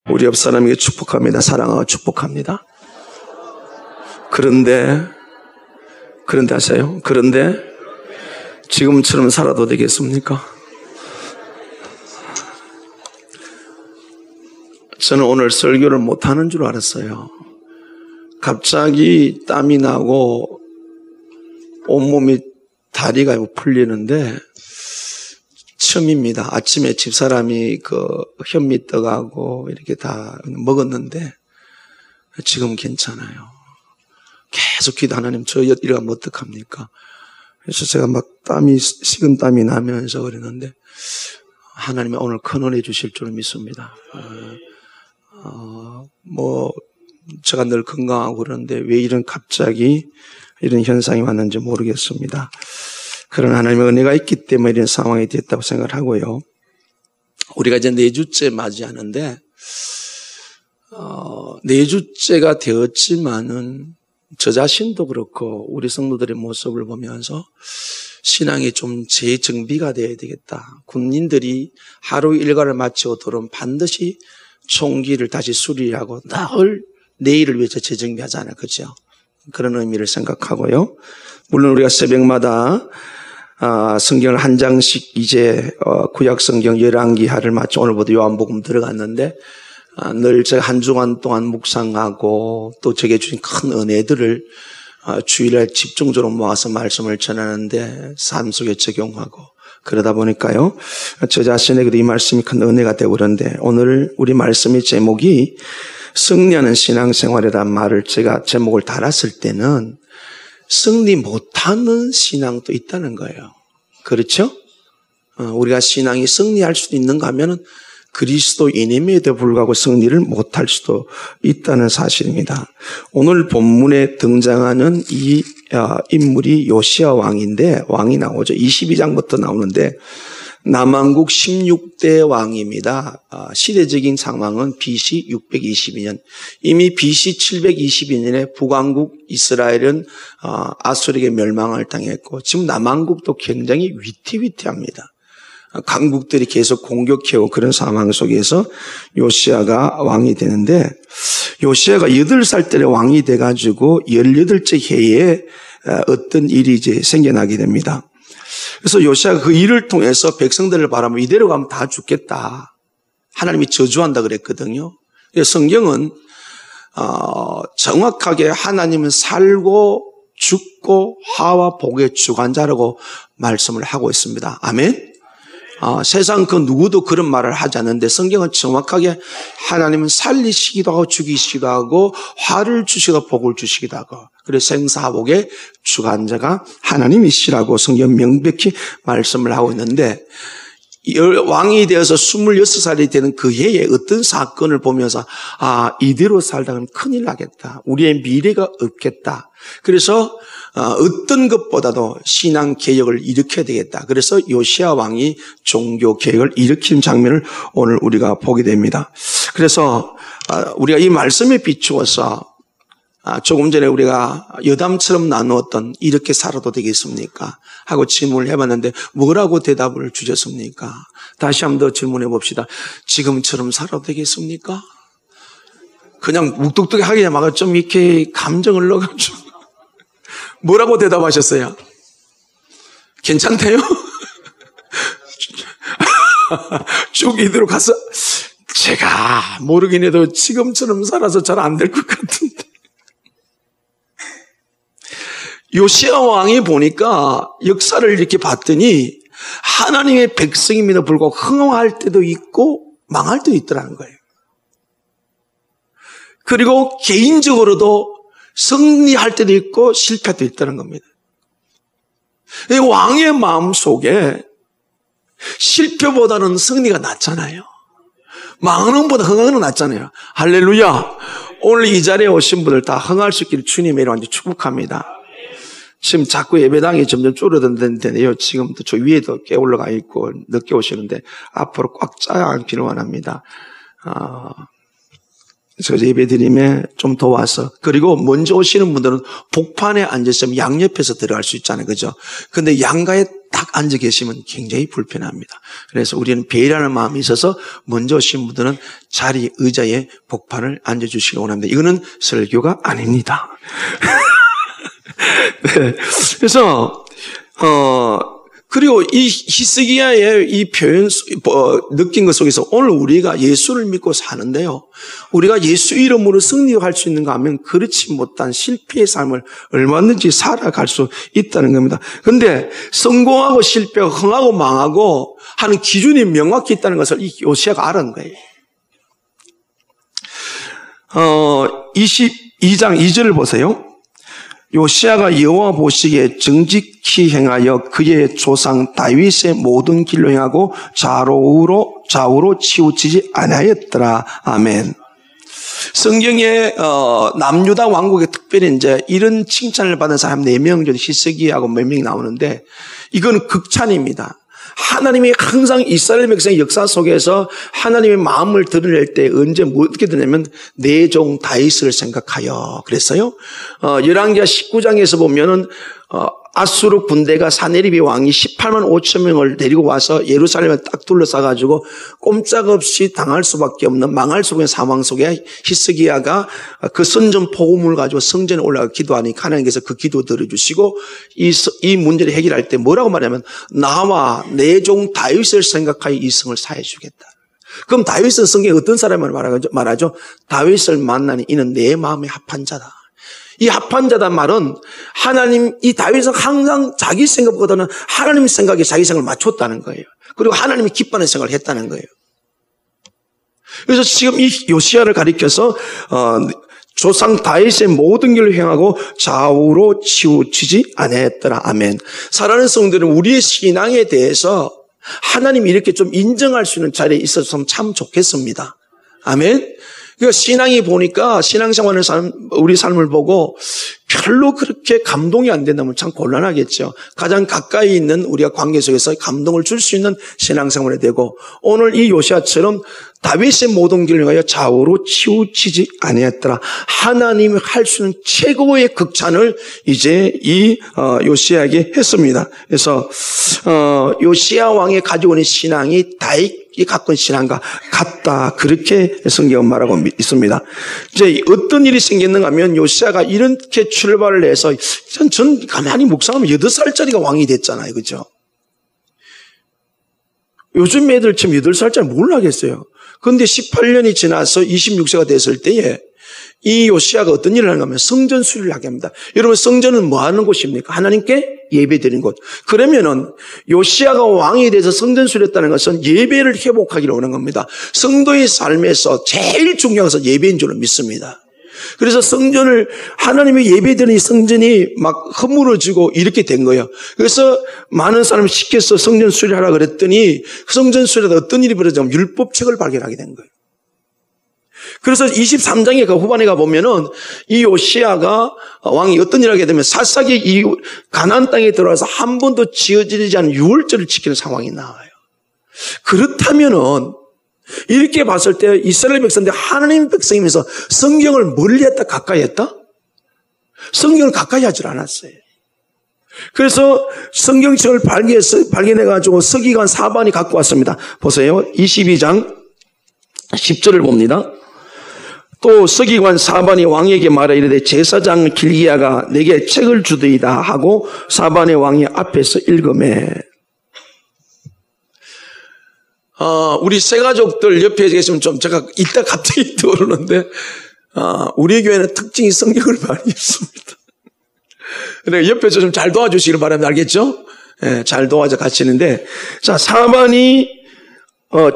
우리 옆 사람에게 축복합니다. 사랑하고 축복합니다. 그런데 하세요. 그런데 지금처럼 살아도 되겠습니까? 저는 오늘 설교를 못하는 줄 알았어요. 갑자기 땀이 나고 온몸이 다리가 풀리는데 처음입니다. 아침에 집사람이 현미떡하고 이렇게 다 먹었는데 지금 괜찮아요. 계속 기도 하나님 저 이러면 어떡합니까? 그래서 제가 막 식은 땀이 나면서 그랬는데 하나님이 오늘 큰 은혜 주실 줄 믿습니다. 제가 늘 건강하고 그러는데 왜 갑자기 이런 현상이 왔는지 모르겠습니다. 그런 하나님의 은혜가 있기 때문에 이런 상황이 됐다고 생각을 하고요. 우리가 이제 4주째 맞이하는데 4주째가 되었지만은 저 자신도 그렇고 우리 성도들의 모습을 보면서 신앙이 좀 재정비가 돼야 되겠다. 군인들이 하루 일과를 마치고 들어오면 반드시 총기를 다시 수리하고 늘 내일을 위해서 재정비하잖아요. 그렇죠? 그런 의미를 생각하고요. 물론 우리가 새벽마다 성경을 한 장씩 이제 구약 성경 열왕기하를 마치 오늘부터 요한복음 들어갔는데 늘 제가 한 주간 동안 묵상하고 또 제게 주신 큰 은혜들을 주일날 집중적으로 모아서 말씀을 전하는데 삶 속에 적용하고 그러다 보니까요 저 자신에게도 이 말씀이 큰 은혜가 되고 그런데 오늘 우리 말씀의 제목이 승리하는 신앙생활이라는 말을 제가 제목을 달았을 때는 승리 못하는 신앙도 있다는 거예요. 그렇죠? 우리가 신앙이 승리할 수도 있는가 하면은 그리스도인임에도 불구하고 승리를 못할 수도 있다는 사실입니다. 오늘 본문에 등장하는 이 인물이 요시야 왕인데 왕이 나오죠. 22장부터 나오는데 남왕국 16대 왕입니다. 시대적인 상황은 BC 622년. 이미 BC 722년에 북왕국 이스라엘은 아수르에게 멸망을 당했고 지금 남왕국도 굉장히 위태위태합니다. 강국들이 계속 공격해오고 그런 상황 속에서 요시야가 왕이 되는데 요시야가 8살 때 왕이 돼가지고 18째 해에 어떤 일이 이제 생겨나게 됩니다. 그래서 요시야가 그 일을 통해서 백성들을 바라보면 이대로 가면 다 죽겠다. 하나님이 저주한다 그랬거든요. 성경은 정확하게 하나님은 살고 죽고 화와 복의 주관자라고 말씀을 하고 있습니다. 아멘. 세상 그 누구도 그런 말을 하지 않는데 성경은 정확하게 하나님은 살리시기도 하고 죽이시기도 하고 화를 주시고 복을 주시기도 하고 그래서 생사복의 주관자가 하나님이시라고 성경 명백히 말씀을 하고 있는데 왕이 되어서 26살이 되는 그 해에 어떤 사건을 보면서 이대로 살다가는 큰일 나겠다. 우리의 미래가 없겠다. 그래서 어떤 것보다도 신앙 개혁을 일으켜야 되겠다. 그래서 요시야 왕이 종교 개혁을 일으키는 장면을 오늘 우리가 보게 됩니다. 그래서 우리가 이 말씀에 비추어서 조금 전에 우리가 여담처럼 나누었던 이렇게 살아도 되겠습니까? 하고 질문을 해봤는데 뭐라고 대답을 주셨습니까? 다시 한 번 더 질문해 봅시다. 지금처럼 살아도 되겠습니까? 그냥 묵뚝뚝하게 막 좀 이렇게 감정을 넣어가지고 뭐라고 대답하셨어요? 괜찮대요? 쭉 이대로 가서 제가 모르긴 해도 지금처럼 살아서 잘 안 될 것 같은데 요시야 왕이 보니까 역사를 이렇게 봤더니 하나님의 백성임에도 불구하고 흥황할 때도 있고 망할 때도 있더라는 거예요. 그리고 개인적으로도 승리할 때도 있고 실패할 때도 있다는 겁니다. 이 왕의 마음속에 실패보다는 승리가 낫잖아요. 망하는 것보다 흥하는 건 낫잖아요. 할렐루야. 오늘 이 자리에 오신 분들 다 흥할 수 있기를 주님의 이름으로 축복합니다. 지금 자꾸 예배당이 점점 줄어든다는데요. 지금도 저 위에도 꽤 올라가 있고 늦게 오시는데 앞으로 꽉 짜야 않기를 원합니다. 그래서 예배 드림에 좀 도와서 그리고 먼저 오시는 분들은 복판에 앉으시면 양옆에서 들어갈 수 있잖아요. 그죠? 근데 양가에 딱 앉아 계시면 굉장히 불편합니다. 그래서 우리는 배려하는 마음이 있어서 먼저 오신 분들은 자리, 의자에 복판을 앉아주시기 원합니다. 이거는 설교가 아닙니다. 네. 그래서, 그리고 이 히스기야의 이 표현, 느낀 것 속에서 오늘 우리가 예수를 믿고 사는데요. 우리가 예수 이름으로 승리할 수 있는가 하면 그렇지 못한 실패의 삶을 얼마든지 살아갈 수 있다는 겁니다. 그런데 성공하고 실패하고 흥하고 망하고 하는 기준이 명확히 있다는 것을 이 요시야가 알은 거예요. 22장 2절을 보세요. 요시야가 여호와 보시기에 정직히 행하여 그의 조상 다윗의 모든 길로 행하고 좌우로 치우치지 아니하였더라. 아멘. 성경에 남유다 왕국에 특별히 이제 이런 칭찬을 받은 사람 4명 중 히스기야하고 몇 명이 나오는데 이건 극찬입니다. 하나님이 항상 이스라엘 백성의 역사 속에서 하나님의 마음을 드러낼 때 언제 어떻게 드냐면 내 종 다윗을 생각하여 그랬어요. 열왕기하 19장에서 보면은 아수르 군대가 사네립이 왕이 18만 5천 명을 데리고 와서 예루살렘에 딱 둘러싸가지고 꼼짝없이 당할 수밖에 없는 망할 수밖에 없는 상황 속에 히스기야가 그 선전 복음을 가지고 성전에 올라가 기도하니 하나님께서 그 기도 들어주시고 이 문제를 해결할 때 뭐라고 말하냐면 나와 내 종 다윗을 생각하여 이 성을 사해 주겠다. 그럼 다윗은 성경에 어떤 사람을 말하죠? 다윗을 만나니 이는 내 마음에 합한 자다. 이 합한 자단 말은 하나님, 이 다윗은 항상 자기 생각보다는 하나님 생각에 자기 생각을 맞췄다는 거예요. 그리고 하나님이 기뻐하는 생각을 했다는 거예요. 그래서 지금 이 요시야를 가리켜서 조상 다윗의 모든 길을 행하고 좌우로 치우치지 아니했더라. 아멘. 사랑하는 성도들은 우리의 신앙에 대해서 하나님이 이렇게 좀 인정할 수 있는 자리에 있었으면 참 좋겠습니다. 아멘. 그러니까 신앙이 보니까 신앙생활을 우리 삶을 보고 별로 그렇게 감동이 안 된다면 참 곤란하겠죠. 가장 가까이 있는 우리가 관계 속에서 감동을 줄 수 있는 신앙생활이 되고 오늘 이 요시야처럼 다윗의 모든 길을 위하여 좌우로 치우치지 아니했더라. 하나님이 할 수 있는 최고의 극찬을 이제 이 요시야에게 했습니다. 그래서 요시야 왕이 가지고 있는 신앙이 다윗이 갖고 있는 신앙과 같다. 그렇게 성경은 말하고 있습니다. 이제 어떤 일이 생겼는가 하면 요시야가 이렇게 출발을 해서 전 가만히 묵상하면 8살짜리가 왕이 됐잖아요. 그렇죠? 요즘 애들처럼 8살짜리 뭘 하겠어요? 그런데 18년이 지나서 26세가 됐을 때에 이 요시야가 어떤 일을 하는가 하면 성전 수리를 하게 합니다. 여러분 성전은 뭐 하는 곳입니까? 하나님께 예배드리는 곳. 그러면은 요시야가 왕이 돼서 성전 수리했다는 것은 예배를 회복하기를 원하는 겁니다. 성도의 삶에서 제일 중요한 것은 예배인 줄로 믿습니다. 그래서 성전을 하나님의 예배드리는 성전이 막 허물어지고 이렇게 된 거예요. 그래서 많은 사람을 시켜서 성전 수리하라 그랬더니 성전 수리하다 어떤 일이 벌어지냐면 율법책을 발견하게 된 거예요. 그래서 23장의 그 후반에 가보면은 이 요시야가 왕이 어떤 일을 하게 되면 사사기 이 가나안 땅에 들어와서 한 번도 지어지지 않은 유월절을 지키는 상황이 나와요. 그렇다면은 이렇게 봤을 때 이스라엘 백성인데 하나님 백성이면서 성경을 멀리 했다 가까이 했다? 성경을 가까이 하질 않았어요. 그래서 성경책을 발견해가지고 서기관 사반이 갖고 왔습니다. 보세요. 22장 10절을 봅니다. 또 서기관 사반이 왕에게 말하 이르되 제사장 길기야가 내게 책을 주더이다 하고 사반의 왕이 앞에서 읽으매. 우리 새가족들 옆에 계시면 좀 제가 이따 갑자기 떠오르는데, 우리 교회는 특징이 성경을 많이 읽습니다. 그러니까 옆에서 좀 잘 도와주시길 바랍니다. 알겠죠? 예, 잘 도와줘 가시는데, 자, 사반이,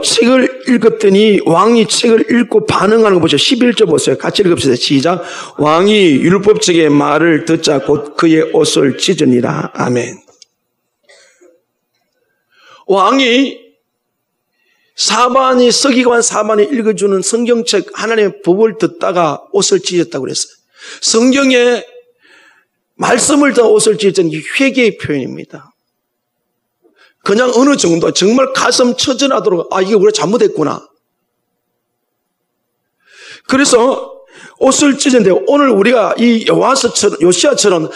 책을 읽었더니 왕이 책을 읽고 반응하는 거 보죠. 11절 보세요. 같이 읽읍시다. 시작. 왕이 율법책의 말을 듣자 곧 그의 옷을 찢으니라. 아멘. 왕이 서기관 사반이 읽어주는 성경책 하나님의 법을 듣다가 옷을 찢었다고 그랬어요. 성경에 말씀을 듣다 옷을 찢었던 이 회개의 표현입니다. 그냥 어느 정도 정말 가슴 처절하도록 이게 우리가 잘못했구나. 그래서 옷을 찢었는데 오늘 우리가 이 요시야처럼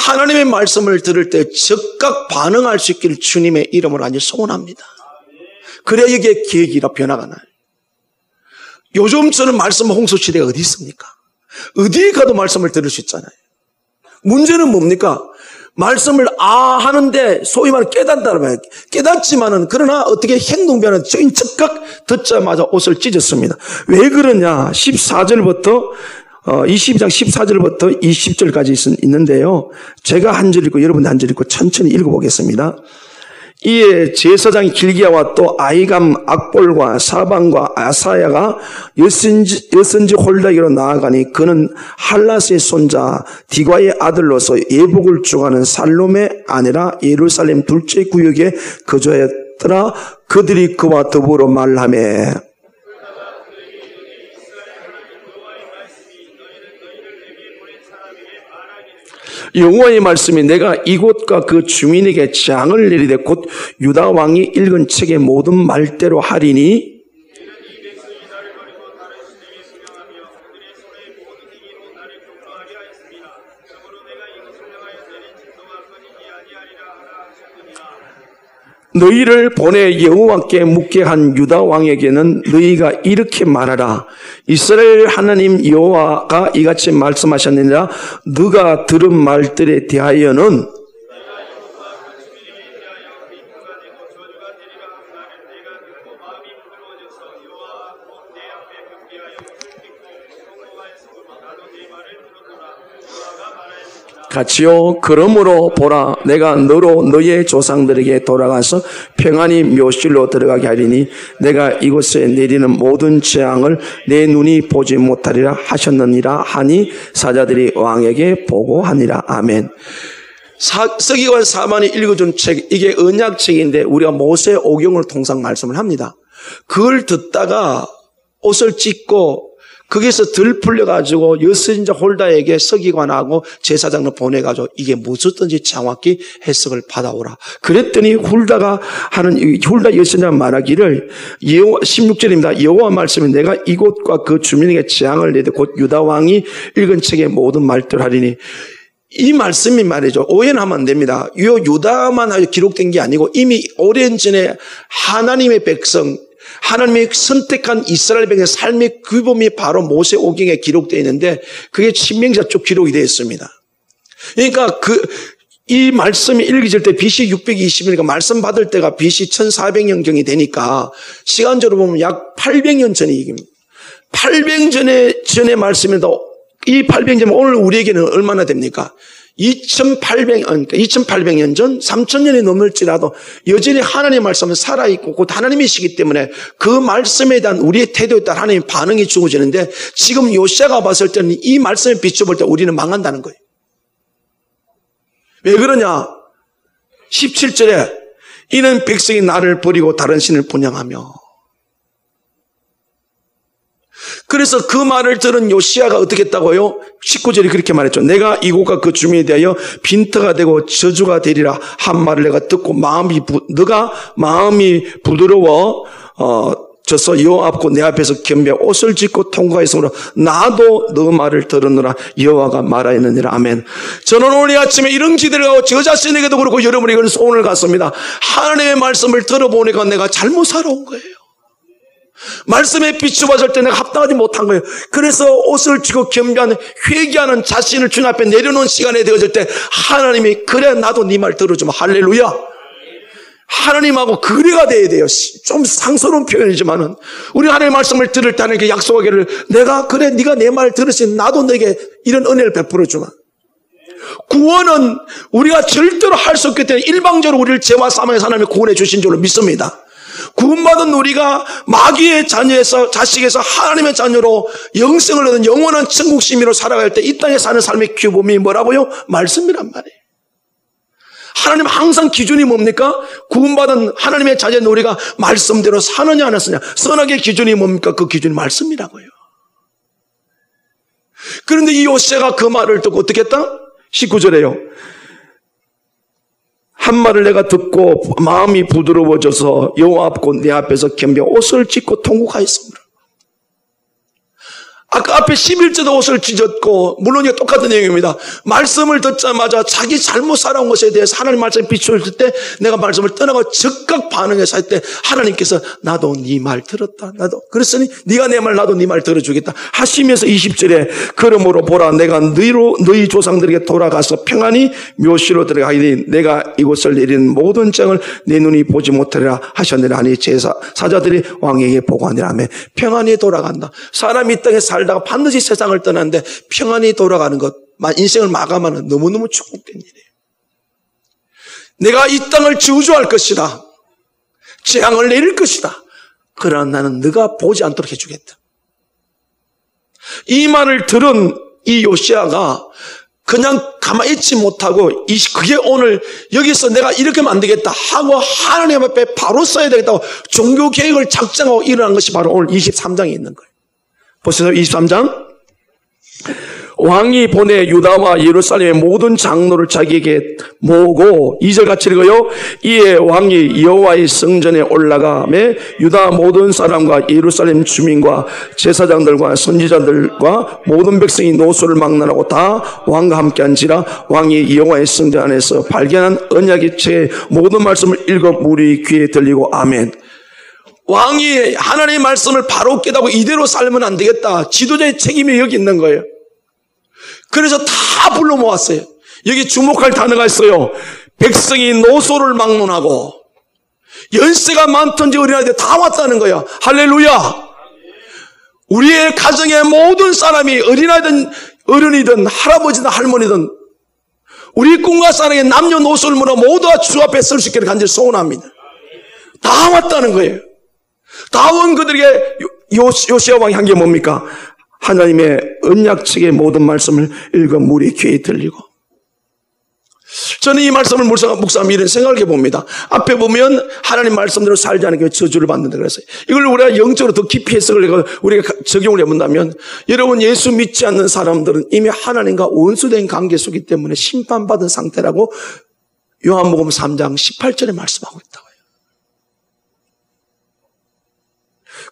하나님의 말씀을 들을 때 즉각 반응할 수 있기를 주님의 이름으로 아주 소원합니다. 그래야 이게 계기가 변화가 나요. 요즘처럼 말씀 홍수 시대가 어디 있습니까? 어디에 가도 말씀을 들을 수 있잖아요. 문제는 뭡니까? 말씀을 하는데 소위 말하는 깨닫는다는 말이에요. 깨닫지만은 그러나 어떻게 행동 변화는 즉각 듣자마자 옷을 찢었습니다. 왜 그러냐? 14절부터 22장 14절부터 20절까지 있는데요. 제가 한 절 읽고 여러분 한 절 읽고 천천히 읽어보겠습니다. 이에 제사장이 길기야와 또 아이감 악볼과 사방과 아사야가 여선지 홀다기로 나아가니 그는 할라스의 손자 디과의 아들로서 예복을 주관하는 살롬의 아내라 예루살렘 둘째 구역에 거주하였더라. 그들이 그와 더불어 말하매 여호와의 말씀이 내가 이곳과 그 주민에게 재앙을 내리되 곧 유다 왕이 읽은 책의 모든 말대로 하리니 너희를 보내 여호와께 묻게 한 유다 왕에게는 너희가 이렇게 말하라. 이스라엘 하나님 여호와가 이같이 말씀하셨느니라. 너가 들은 말들에 대하여는 같이요. 그러므로 보라, 내가 너로 너의 조상들에게 돌아가서 평안히 묘실로 들어가게 하리니 내가 이곳에 내리는 모든 재앙을 내 눈이 보지 못하리라 하셨느니라 하니 사자들이 왕에게 보고하니라. 아멘. 서기관 사만이 읽어준 책, 이게 언약책인데 우리가 모세 오경을 통상 말씀을 합니다. 그걸 듣다가 옷을 찢고 거기서 들 풀려가지고 여선자 홀다에게 서기관하고 제사장을 보내가지고 이게 무엇이든지 정확히 해석을 받아오라. 그랬더니 훌다 여선자가 말하기를 16절입니다. 여호와 말씀이 내가 이곳과 그 주민에게 재앙을 내되 곧 유다 왕이 읽은 책의 모든 말들 하리니 이 말씀이 말이죠. 오해는 하면 안 됩니다. 이 유다만 기록된 게 아니고 이미 오랜 전에 하나님의 백성 하나님이 선택한 이스라엘 백성의 삶의 규범이 바로 모세오경에 기록되어 있는데 그게 신명기가 쭉 기록이 되어 있습니다. 그러니까 이 말씀이 읽어질 때 BC 620년이니까 말씀 받을 때가 BC 1400년경이 되니까 시간적으로 보면 약 800년 전의 얘기입니다. 800년 전의 말씀에도 이 800년 오늘 우리에게는 얼마나 됩니까? 2800년 전 3000년이 넘을지라도 여전히 하나님의 말씀은 살아있고 곧 하나님이시기 때문에 그 말씀에 대한 우리의 태도에 따라 하나님의 반응이 주어지는데 지금 요시야가 봤을 때는 이 말씀에 비춰볼 때 우리는 망한다는 거예요. 왜 그러냐? 17절에 이는 백성이 나를 버리고 다른 신을 분향하며 그래서 그 말을 들은 요시야가 어떻게 했다고요? 19절이 그렇게 말했죠. 내가 이곳과 그 주민에 대하여 빈터가 되고 저주가 되리라 한 말을 내가 듣고 너가 마음이 부드러워져서 여호와 앞고 내 앞에서 겸비해 옷을 찢고 통과했으므로 나도 너 말을 들으느라 여호와가 말하였느니라. 아멘. 저는 오늘 아침에 이런 기대를 하고 저 자신에게도 그렇고 여러분에게는 소원을 갖습니다. 하나님의 말씀을 들어보니까 내가 잘못 살아온 거예요. 말씀에 비추어봤을 때 내가 합당하지 못한 거예요. 그래서 옷을 찢고 겸비하는 회개하는 자신을 주님 앞에 내려놓은 시간에 되어질 때 하나님이 그래 나도 네 말 들어주면 할렐루야. 하나님하고 거래가 돼야 돼요. 좀 상스러운 표현이지만은 우리 하나님의 말씀을 들을 때 하나님께 약속하기를 내가 그래 네가 내 말 들으시면 나도 너에게 이런 은혜를 베풀어 주마. 구원은 우리가 절대로 할 수 없기 때문에 일방적으로 우리를 죄와 사망에서 하나님이 구원해 주신 줄로 믿습니다. 구원받은 우리가 마귀의 자녀에서 자식에서 하나님의 자녀로 영생을 얻은 영원한 천국 시민으로 살아갈 때 이 땅에 사는 삶의 규범이 뭐라고요? 말씀이란 말이에요. 하나님 항상 기준이 뭡니까? 구원받은 하나님의 자녀인 우리가 말씀대로 사느냐 안 하느냐. 선악의 기준이 뭡니까? 그 기준이 말씀이라고요. 그런데 이 요시야가 그 말을 듣고 어떻게 했다? 19절에요. 한 말을 내가 듣고 마음이 부드러워져서 여호와 앞고 내 앞에서 겸비해 옷을 찢고 통곡하였습니다. 아까 앞에 11절도 옷을 찢었고, 물론 이게 똑같은 내용입니다. 말씀을 듣자마자 자기 잘못 살아온 것에 대해서 하나님 말씀을 비추었을 때 내가 말씀을 떠나고 즉각 반응해서 할 때 하나님께서 나도 네 말 들었다. 나도 그랬으니 네가 내 말 나도 네 말 들어주겠다 하시면서 20절에 그러므로 보라 내가 너희 조상들에게 돌아가서 평안히 묘시로 들어가니 내가 이곳을 내리는 모든 장을 내 눈이 보지 못하리라 하셨느라 하니 제사자들이 왕에게 보고하니라. 평안히 돌아간다. 사람이 이 땅에 살다가 반드시 세상을 떠나는데 평안히 돌아가는 것, 인생을 마감하는 너무너무 축복된 일이에요. 내가 이 땅을 저주할 것이다. 재앙을 내릴 것이다. 그러나 나는 네가 보지 않도록 해주겠다. 이 말을 들은 이 요시야가 그냥 가만히 있지 못하고 그게 오늘 여기서 내가 이렇게 하면 안 되겠다 하고 하나님 앞에 바로 써야 되겠다고 종교 계획을 작정하고 일어난 것이 바로 오늘 23장에 있는 거예요. 보세요. 23장. 왕이 보내 유다와 예루살렘의 모든 장로를 자기에게 모으고 2절 같이 읽어요. 이에 왕이 여호와의 성전에 올라가매 유다 모든 사람과 예루살렘 주민과 제사장들과 선지자들과 모든 백성이 노소를 막론하고 다 왕과 함께 한지라. 왕이 여호와의 성전 안에서 발견한 언약의 책의 모든 말씀을 읽어 우리 귀에 들리고 아멘. 왕이 하나님의 말씀을 바로 깨닫고 이대로 살면 안 되겠다. 지도자의 책임이 여기 있는 거예요. 그래서 다 불러 모았어요. 여기 주목할 단어가 있어요. 백성이 노소를 막론하고 연세가 많든지 어린아이들 다 왔다는 거야. 할렐루야. 우리의 가정의 모든 사람이 어린아이든 어른이든 할아버지든 할머니든 우리 꿈과 사랑의 남녀노소를 모두 모두가 주 앞에 설 수 있기를 간절히 소원합니다. 다 왔다는 거예요. 다 온 그들에게 요시야 왕이 한 게 뭡니까? 하나님의 언약책의 모든 말씀을 읽어 우리 귀에 들리고. 저는 이 말씀을 묵상하며 이런 생각을 해봅니다. 앞에 보면 하나님 말씀대로 살지 않은 게 저주를 받는다 그랬어요. 이걸 우리가 영적으로 더 깊이 해석을 해서 우리가 적용을 해본다면, 여러분 예수 믿지 않는 사람들은 이미 하나님과 원수된 관계 속이기 때문에 심판받은 상태라고 요한복음 3장 18절에 말씀하고 있다고요.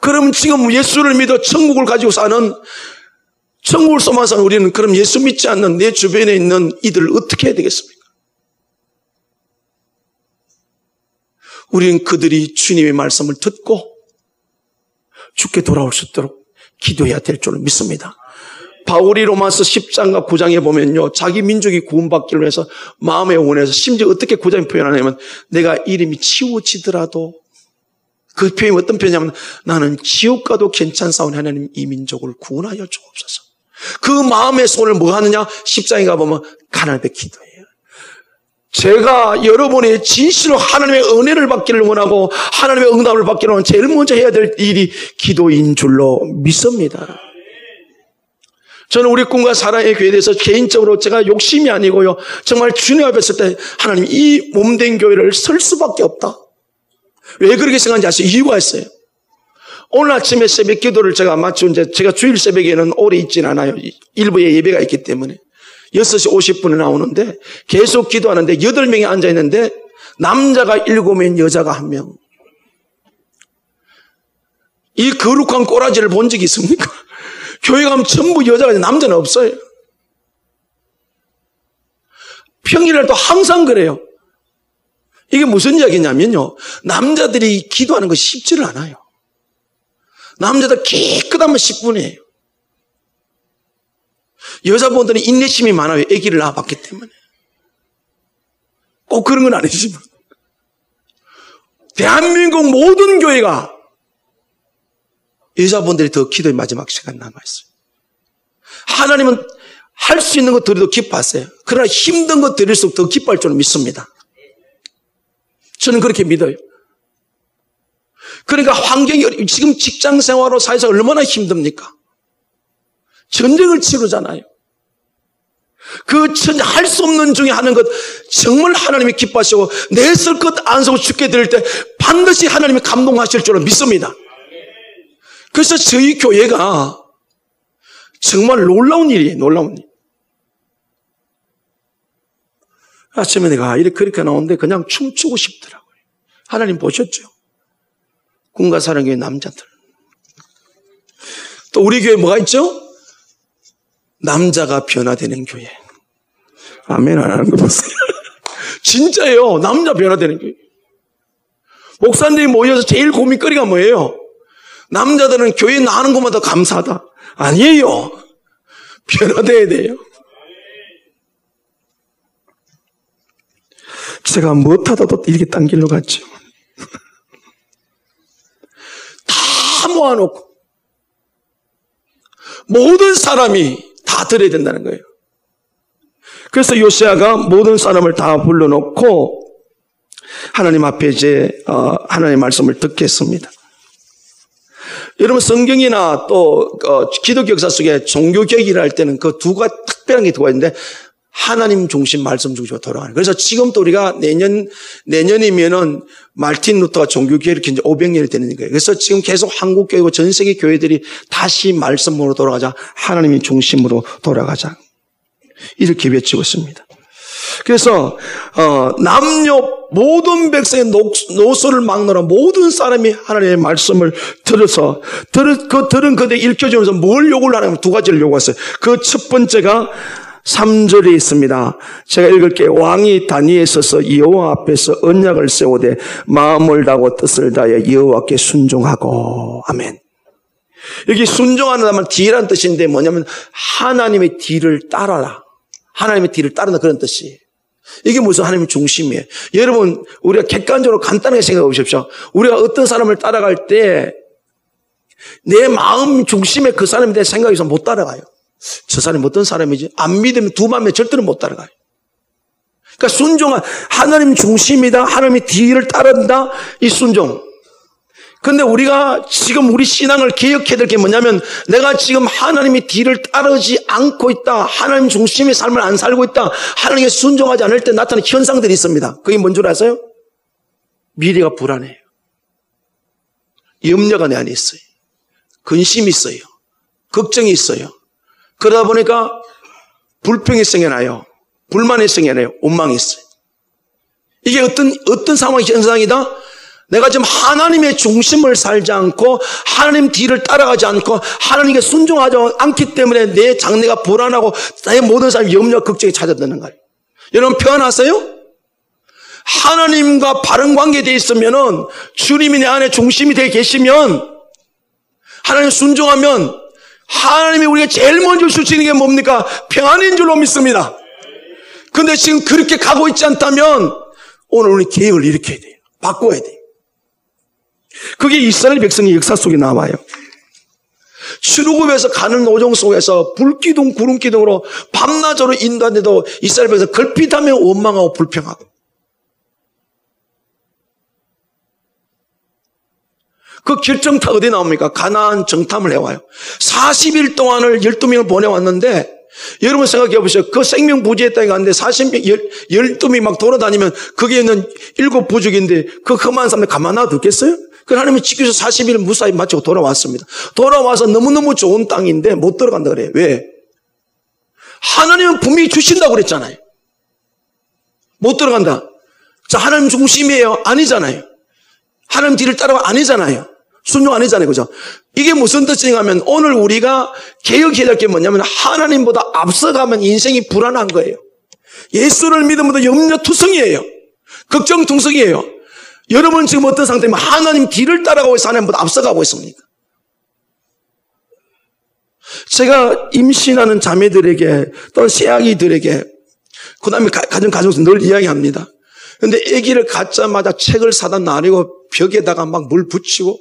그럼 지금 예수를 믿어 천국을 가지고 사는, 천국을 소망하는 사는 우리는 그럼 예수 믿지 않는 내 주변에 있는 이들을 어떻게 해야 되겠습니까? 우리는 그들이 주님의 말씀을 듣고 주께 돌아올 수 있도록 기도해야 될 줄로 믿습니다. 바울이 로마서 10장과 9장에 보면요, 자기 민족이 구원받기를 위해서 마음에 원해서, 심지어 어떻게 9장에 표현하냐면 내가 이름이 치워지더라도, 그 표현이 어떤 표현이냐면 나는 지옥 가도 괜찮사오니 하나님 이 민족을 구원하여 주옵소서. 그 마음의 손을 뭐 하느냐? 10장에 가보면 하나님께 기도해요. 제가 여러분의 진실로 하나님의 은혜를 받기를 원하고 하나님의 응답을 받기를 원하면 제일 먼저 해야 될 일이 기도인 줄로 믿습니다. 저는 우리 꿈과 사랑의 교회에 대해서 개인적으로 제가 욕심이 아니고요, 정말 주님 앞에 설 때 하나님 이 몸된 교회를 설 수밖에 없다. 왜 그렇게 생각하는지 아세요? 이유가 있어요. 오늘 아침에 새벽 기도를 제가 마치고 이제 제가 주일 새벽에는 오래 있지는 않아요. 일부에 예배가 있기 때문에 6시 50분에 나오는데 계속 기도하는데 8명이 앉아있는데 남자가 7명, 여자가 1명. 이 거룩한 꼬라지를 본 적이 있습니까? 교회 가면 전부 여자가 있는데 남자는 없어요. 평일날도 항상 그래요. 이게 무슨 이야기냐면요, 남자들이 기도하는 것이 쉽지를 않아요. 남자들 깨끗하면 10분이에요. 여자분들은 인내심이 많아요. 아기를 낳아봤기 때문에. 꼭 그런 건 아니지만 대한민국 모든 교회가 여자분들이 더 기도의 마지막 시간 남아있어요. 하나님은 할 수 있는 것 드려도 기뻐하세요. 그러나 힘든 것 드릴수록 더 기뻐할 줄은 믿습니다. 저는 그렇게 믿어요. 그러니까 환경이, 지금 직장 생활로 사회에서 얼마나 힘듭니까? 전쟁을 치르잖아요. 그 할 수 없는 중에 하는 것 정말 하나님이 기뻐하시고 내 쓸 것 안 쓰고 죽게 될 때 반드시 하나님이 감동하실 줄로 믿습니다. 그래서 저희 교회가 정말 놀라운 일이에요. 놀라운 일. 아침에 내가 이렇게 그렇게 나오는데 그냥 춤추고 싶더라고요. 하나님 보셨죠? 꿈과 사랑교회 남자들. 또 우리 교회 뭐가 있죠? 남자가 변화되는 교회. 아멘 안 하는 거 보세요. 진짜예요. 남자 변화되는 교회. 목사님들이 모여서 제일 고민거리가 뭐예요? 남자들은 교회 나가는 것마다 감사하다. 아니에요. 변화돼야 돼요. 제가 못하다도 이렇게 딴 길로 갔죠. 다 모아놓고 모든 사람이 다 들어야 된다는 거예요. 그래서 요시아가 모든 사람을 다 불러놓고 하나님 앞에 이제 하나님의 말씀을 듣겠습니다. 여러분 성경이나 또 기독교 역사 속에 종교개혁을 할 때는 그 두 가지 특별한 게 두 가지 있는데 하나님 중심 말씀 중심으로 돌아가는. 그래서 지금도 우리가 내년이면은 마틴 루터가 종교개혁을 이제 500년이 되는 거예요. 그래서 지금 계속 한국 교회고 전 세계 교회들이 다시 말씀으로 돌아가자, 하나님의 중심으로 돌아가자 이렇게 외치고 있습니다. 그래서 남녀 모든 백성의 노소를 막노라 모든 사람이 하나님의 말씀을 들어서 들은 그대 읽혀주면서 뭘 요구를 하냐면 두 가지를 요구했어요. 그 첫 번째가 3절에 있습니다. 제가 읽을게요. 왕이 단위에 서서 여호와 앞에서 언약을 세우되 마음을 다하고 뜻을 다하여 여호와께 순종하고. 아멘. 여기 순종하는 말 뒤라는 뜻인데 뭐냐면 하나님의 뒤를 따라라. 하나님의 뒤를 따른다 그런 뜻이에요. 이게 무슨 하나님의 중심이에요. 여러분 우리가 객관적으로 간단하게 생각해 보십시오. 우리가 어떤 사람을 따라갈 때 내 마음 중심에 그 사람에 대해 생각해서 못 따라가요. 저 사람이 어떤 사람이지? 안 믿으면 두 마음에 절대로 못 따라가요. 그러니까 순종한 하나님 중심이다. 하나님의 뒤를 따른다. 이 순종. 근데 우리가 지금 우리 신앙을 개혁해야 될 게 뭐냐면 내가 지금 하나님의 뒤를 따르지 않고 있다. 하나님 중심의 삶을 안 살고 있다. 하나님께 순종하지 않을 때 나타나는 현상들이 있습니다. 그게 뭔 줄 아세요? 미래가 불안해요. 염려가 내 안에 있어요. 근심이 있어요. 걱정이 있어요. 그러다 보니까 불평이 생겨나요. 불만이 생겨나요. 원망이 있어요. 이게 어떤 상황의 현상이다? 내가 지금 하나님의 중심을 살지 않고 하나님 뒤를 따라가지 않고 하나님께 순종하지 않기 때문에 내 장래가 불안하고 내 모든 삶 염려, 걱정이 찾아드는 거예요. 여러분 표현하세요? 하나님과 바른 관계되어 있으면은 주님이 내 안에 중심이 되어 계시면 하나님 순종하면 하나님이 우리가 제일 먼저 주시는 게 뭡니까? 평안인 줄로 믿습니다. 그런데 지금 그렇게 가고 있지 않다면 오늘 우리 계획을 일으켜야 돼요. 바꿔야 돼요. 그게 이스라엘 백성의 역사 속에 나와요. 출애굽에서 가는 오정 속에서 불기둥 구름기둥으로 밤낮으로 인도하는데도 이스라엘 백성 걸핏하면 원망하고 불평하고 그 결정타 어디 나옵니까? 가나안 정탐을 해와요. 40일 동안을 12명을 보내왔는데 여러분 생각해 보세요. 그 생명부지의 땅에 갔는데 12명이 막 돌아다니면 거기에 있는 7부족인데 그 험한 사람들 가만 놔두겠어요? 그 하나님이 지켜서 40일 무사히 마치고 돌아왔습니다. 돌아와서 너무너무 좋은 땅인데 못 들어간다 그래요. 왜? 하나님은 분명히 주신다고 그랬잖아요. 못 들어간다. 자, 하나님 중심이에요? 아니잖아요. 하나님 뒤를 따라가 아니잖아요. 순종 아니잖아요. 그죠? 이게 무슨 뜻이냐면 오늘 우리가 개혁해야 될 게 뭐냐면 하나님보다 앞서가면 인생이 불안한 거예요. 예수를 믿으면 염려투성이에요. 걱정투성이에요. 여러분 지금 어떤 상태면 하나님 뒤를 따라가고 있어 하나님보다 앞서가고 있습니까? 제가 임신하는 자매들에게 또는 새아기들에게 그 다음에 가정에서 늘 이야기합니다. 근데 아기를 갖자마자 책을 사다 놔리고 벽에다가 막 물 붙이고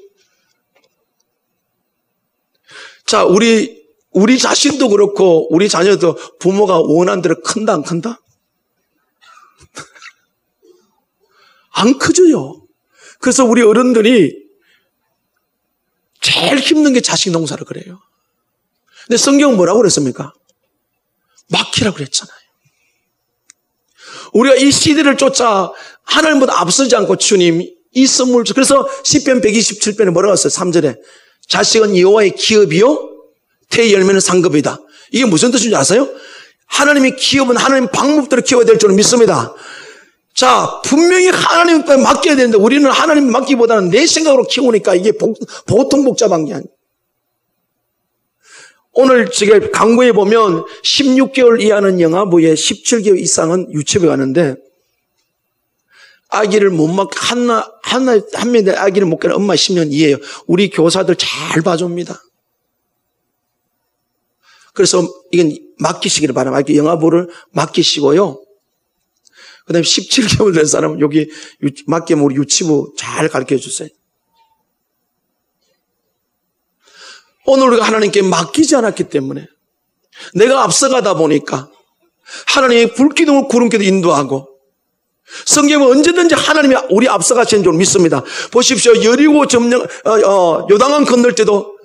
자, 우리 자신도 그렇고 우리 자녀도 부모가 원하는 대로 큰다 안 큰다? 안 커져요. 그래서 우리 어른들이 제일 힘든 게 자식 농사를 그래요. 근데 성경은 뭐라고 그랬습니까? 맡기라고 그랬잖아요. 우리가 이 시대를 쫓아 하나님보다 앞서지 않고 주님 이 선물 그래서 시편 127편에 뭐라고 했어요? 3절에 자식은 여호와의 기업이요 태의 열매는 상급이다. 이게 무슨 뜻인지 아세요? 하나님의 기업은 하나님 방법대로 키워야 될 줄은 믿습니다. 자, 분명히 하나님께 맡겨야 되는데 우리는 하나님 맡기보다는 내 생각으로 키우니까 이게 보통 복잡한 게 아니에요. 오늘 지금 광고에 보면 16개월 이하는 영아부에 17개월 이상은 유치부에 가는데 아기를 못 맡게 한 명의 아기를 못 가는 엄마 10년 이해요. 우리 교사들 잘 봐줍니다. 그래서 이건 맡기시기를 바랍니다. 영아부를 맡기시고요. 그 다음에 17개월 된 사람은 여기 맡기면 우리 유치부 잘 가르쳐 주세요. 오늘 우리가 하나님께 맡기지 않았기 때문에 내가 앞서가다 보니까 하나님이 불기둥을 구름기도 인도하고 성경은 언제든지 하나님이 우리 앞서가시는 줄 믿습니다. 보십시오. 여리고 점령 요단강 건널 때도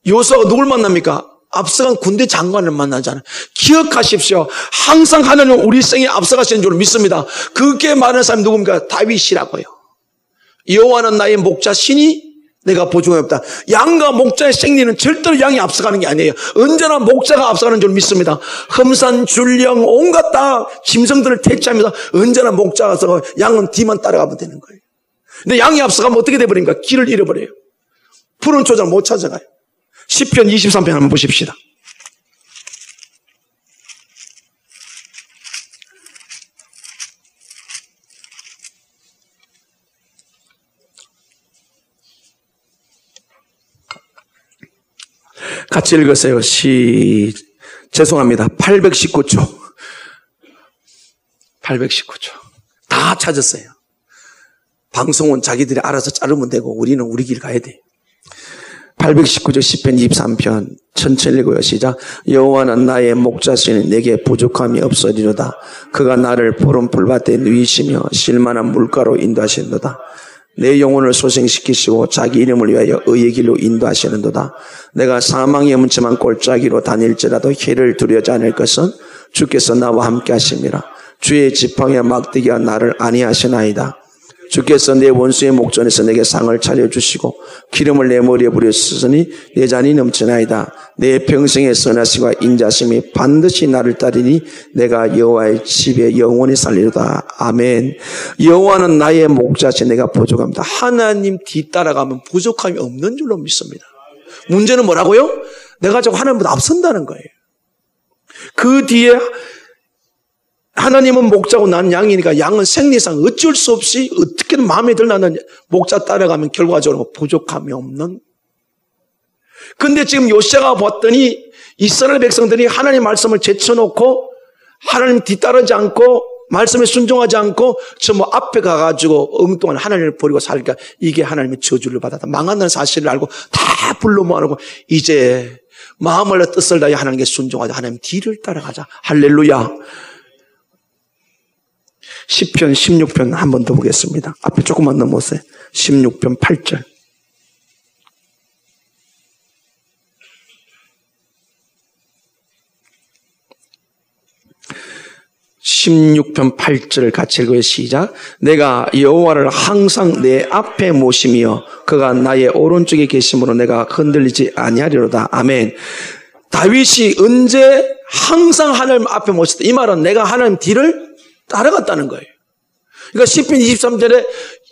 여호수아가 누굴 만납니까? 앞서간 군대 장관을 만나잖아요. 기억하십시오. 항상 하나님은 우리 생에 앞서가시는 줄 믿습니다. 그렇게 말하는 사람이 누굽니까? 다윗이라고요. 여호와는 나의 목자시니 내가 보증이 없다. 양과 목자의 생리는 절대로 양이 앞서가는 게 아니에요. 언제나 목자가 앞서가는 줄 믿습니다. 험산, 줄령, 온갖 다 짐승들을 퇴치하면서 언제나 목자가 앞서가고 양은 뒤만 따라가면 되는 거예요. 근데 양이 앞서가면 어떻게 돼버립니까? 길을 잃어버려요. 푸른 초장 못 찾아가요. 시편 23편 한번 보십시다. 같이 읽으세요. 죄송합니다. 819초. 819초. 다 찾았어요. 방송은 자기들이 알아서 자르면 되고 우리는 우리 길 가야 돼. 819조 시편 23편 천천히 읽어요. 시작. 여호와는 나의 목자시니 내게 부족함이 없으리로다. 그가 나를 푸른 풀밭에 누이시며 실만한 물가로 인도하시는도다. 내 영혼을 소생시키시고 자기 이름을 위하여 의의 길로 인도하시는도다. 내가 사망의 문침한 골짜기로 다닐지라도 해를 두려워하지 않을 것은 주께서 나와 함께 하심이라. 주의 지팡이와 막대기가 나를 안위하시나이다. 주께서 내 원수의 목전에서 내게 상을 차려주시고 기름을 내 머리에 부으셨으니 내 잔이 넘치나이다. 내 평생의 선하심과 인자심이 반드시 나를 따르니 내가 여호와의 집에 영원히 살리로다. 아멘. 여호와는 나의 목자시 내가 부족합니다. 하나님 뒤따라가면 부족함이 없는 줄로 믿습니다. 문제는 뭐라고요? 내가 자꾸 하나님보다 앞선다는 거예요. 그 뒤에 하나님은 목자고 나는 양이니까 양은 생리상 어쩔 수 없이 어떻게든 마음에 들나는 목자 따라가면 결과적으로 부족함이 없는. 근데 지금 요시아가 봤더니 이스라엘 백성들이 하나님 말씀을 제쳐놓고 하나님 뒤따르지 않고 말씀에 순종하지 않고 전부 앞에 가가지고 엉뚱한 하나님을 버리고 살니까 이게 하나님의 저주를 받았다. 망한다는 사실을 알고 다 불러 모아놓고 이제 마음을 뜻을 다해 하나님께 순종하자. 하나님 뒤를 따라가자. 할렐루야. 시편 16편 한 번 더 보겠습니다. 앞에 조금만 넘어오세요. 16편 8절. (16편 8절) 같이 읽어요. 시작. 내가 여호와를 항상 내 앞에 모시며 그가 나의 오른쪽에 계심으로 내가 흔들리지 아니하리로다. 아멘. 다윗이 언제 항상 하나님 앞에 모셨다. 이 말은 내가 하나님 뒤를 따라갔다는 거예요. 그러니까 시편 23절에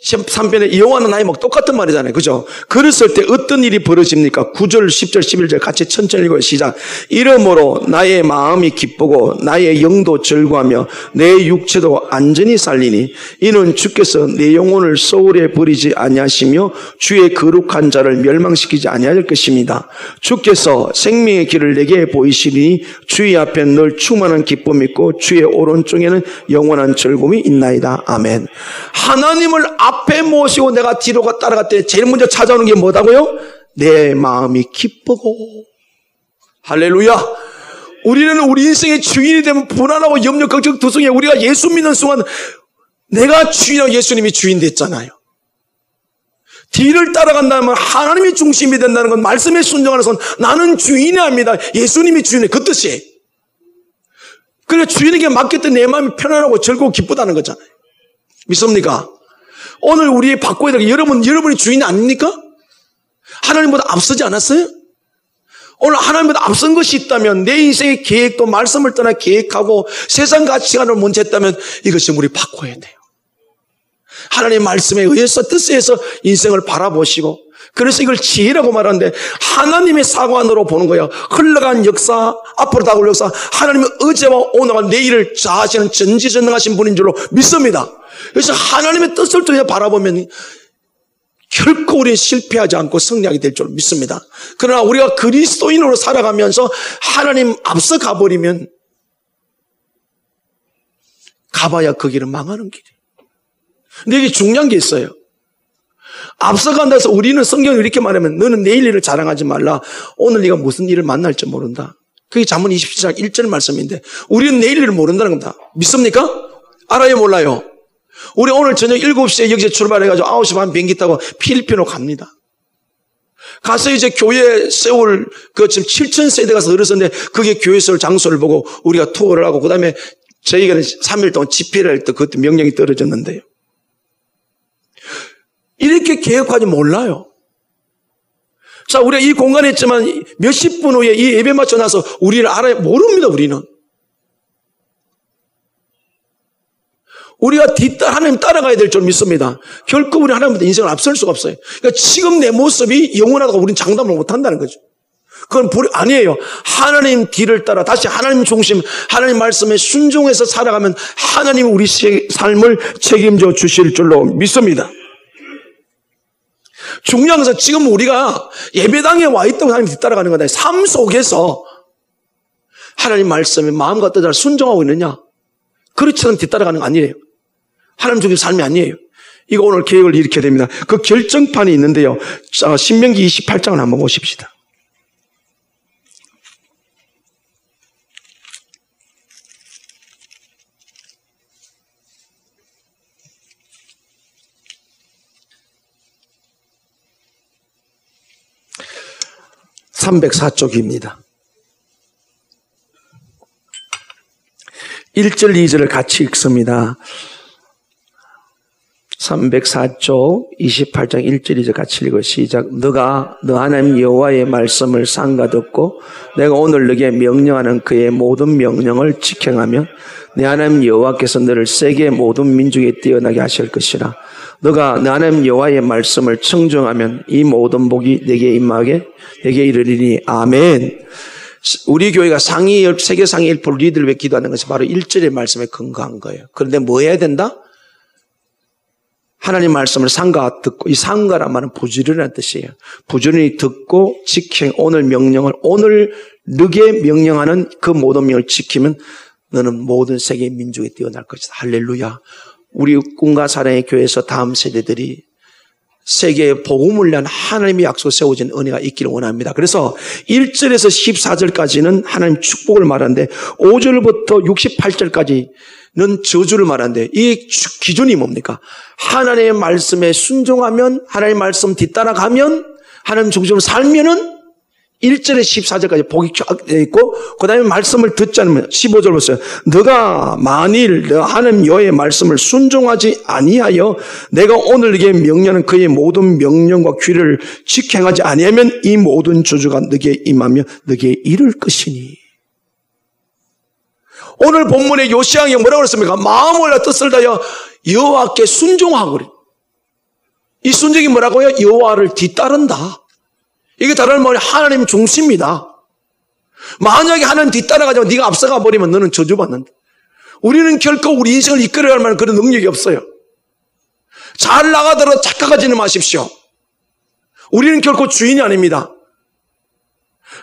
3편에 여호와는 나의 목 똑같은 말이잖아요. 그죠? 그랬을 때 어떤 일이 벌어집니까? 9절, 10절, 11절 같이 천천히 읽어요. 시작. 이러므로 나의 마음이 기쁘고 나의 영도 즐거하며 내 육체도 안전히 살리니 이는 주께서 내 영혼을 소홀에 버리지 아니하시며 주의 거룩한 자를 멸망시키지 아니할 것입니다. 주께서 생명의 길을 내게 보이시니 주의 앞에 늘 충만한 기쁨이 있고 주의 오른쪽에는 영원한 즐거움이 있나이다. 아멘. 하나님을 앞에 모시고 내가 뒤로 따라갈 때 제일 먼저 찾아오는 게 뭐다고요? 내 마음이 기쁘고. 할렐루야. 우리는 우리 인생의 주인이 되면 불안하고 염려, 걱정, 두성해. 우리가 예수 믿는 순간 내가 주인이고 예수님이 주인 됐잖아요. 뒤를 따라간다면 하나님이 중심이 된다는 건 말씀에 순종하는 건 나는 주인이 아닙니다. 예수님이 주인이에요. 그 뜻이에요. 그래 주인에게 맡겼던 내 마음이 편안하고 즐거워 기쁘다는 거잖아요. 믿습니까? 오늘 우리 바꿔야 될 게 여러분이 주인 아닙니까? 하나님보다 앞서지 않았어요? 오늘 하나님보다 앞선 것이 있다면 내 인생의 계획도 말씀을 떠나 계획하고 세상 가치관을 먼저 했다면 이것이 우리 바꿔야 돼요. 하나님의 말씀에 의해서 뜻에 의해서 인생을 바라보시고 그래서 이걸 지혜라고 말하는데 하나님의 사관으로 보는 거예요. 흘러간 역사, 앞으로 다가올 역사, 하나님의 어제와 오늘과 내일을 자하시는 전지전능하신 분인 줄로 믿습니다. 그래서 하나님의 뜻을 통해 바라보면 결코 우리는 실패하지 않고 승리하게 될 줄 믿습니다. 그러나 우리가 그리스도인으로 살아가면서 하나님 앞서 가버리면 가봐야 그 길은 망하는 길이에요. 근데 이게 중요한 게 있어요. 앞서간다 해서 우리는 성경을 이렇게 말하면 너는 내일 일을 자랑하지 말라. 오늘 네가 무슨 일을 만날지 모른다. 그게 잠언 27장 1절 말씀인데 우리는 내일 일을 모른다는 겁니다. 믿습니까? 알아요 몰라요? 우리 오늘 저녁 7시에 여기서 출발해가지고 9시 반 비행기 타고 필리핀으로 갑니다. 가서 이제 교회 세울 지금 7,000세대 가서 들었었는데 그게 교회 세울 장소를 보고 우리가 투어를 하고 그 다음에 저희가 3일 동안 집회를 할 때 그때 명령이 떨어졌는데요. 이렇게 계획하지 몰라요. 자, 우리가 이 공간에 있지만 몇십 분 후에 이 예배 맞춰 나서 우리를 알아요? 모릅니다, 우리는. 우리가 하나님 따라가야 될 줄 믿습니다. 결코 우리 하나님보다 인생을 앞설 수가 없어요. 그러니까 지금 내 모습이 영원하다고 우리는 장담을 못 한다는 거죠. 그건 아니에요. 하나님 뒤를 따라 다시 하나님 중심, 하나님 말씀에 순종해서 살아가면 하나님 우리 삶을 책임져 주실 줄로 믿습니다. 중요한 것은 지금 우리가 예배당에 와 있다고 하나님 뒤따라가는 거다. 삶 속에서 하나님 말씀에 마음과 뜻을 순종하고 있느냐? 그렇지 않으면 뒤따라가는 거 아니에요. 하나님 중심 삶이 아니에요. 이거 오늘 계획을 일으켜야 됩니다. 그 결정판이 있는데요. 자, 신명기 28장을 한번 보십시다. (304쪽입니다) 1절 2절을 같이 읽습니다. 304쪽 28장 1절 2절 같이 읽어 시작. 너가 너 하나님 여호와의 말씀을 삼가 듣고 내가 오늘 너에게 명령하는 그의 모든 명령을 지켜가면 내 하나님 여호와께서 너를 세계 모든 민족에 뛰어나게 하실 것이라. 너가 내 하나님 여호와의 말씀을 청정하면 이 모든 복이 내게 임하게 내게 이르리니 아멘. 우리 교회가 세계 상위 1% 리더를 위해 기도하는 것이 바로 1절의 말씀에 근거한 거예요. 그런데 뭐 해야 된다? 하나님 말씀을 삼가 듣고, 이 삼가란 말은 부지런한 뜻이에요. 부지런히 듣고 지켜 오늘 명령을, 오늘 너게 명령하는 그 모든 명령을 지키면 너는 모든 세계 민족에 뛰어날 것이다. 할렐루야. 우리 꿈과 사랑의 교회에서 다음 세대들이 세계에 복음을 위한 하나님의 약속 세워진 은혜가 있기를 원합니다. 그래서 1절에서 14절까지는 하나님 축복을 말하는데 5절부터 68절까지는 저주를 말하는데 이 기준이 뭡니까? 하나님의 말씀에 순종하면, 하나님의 말씀 뒤따라가면, 하나님 중심으로 살면은 1절에 14절까지 복이 쫙 되어 있고 그 다음에 말씀을 듣지 않으면 15절 보세요. 너가 만일 너 하나님 여호와의 말씀을 순종하지 아니하여 내가 오늘 네게 명령하는 그의 모든 명령과 규례를 지켜 행하지 아니하면 이 모든 저주가 너에게 임하며 너에게 이를 것이니. 오늘 본문의 요시야가 뭐라고 그랬습니까? 마음을 뜻을 다하여 여호와께 순종하고 그래. 이 순종이 뭐라고요? 여호와를 뒤따른다. 이게 다른 말이 하나님 중심이다. 만약에 하나님 뒤따라가지고 네가 앞서가 버리면 너는 저주받는다. 우리는 결코 우리 인생을 이끌어갈 만한 그런 능력이 없어요. 잘 나가더라도 착각하지는 마십시오. 우리는 결코 주인이 아닙니다.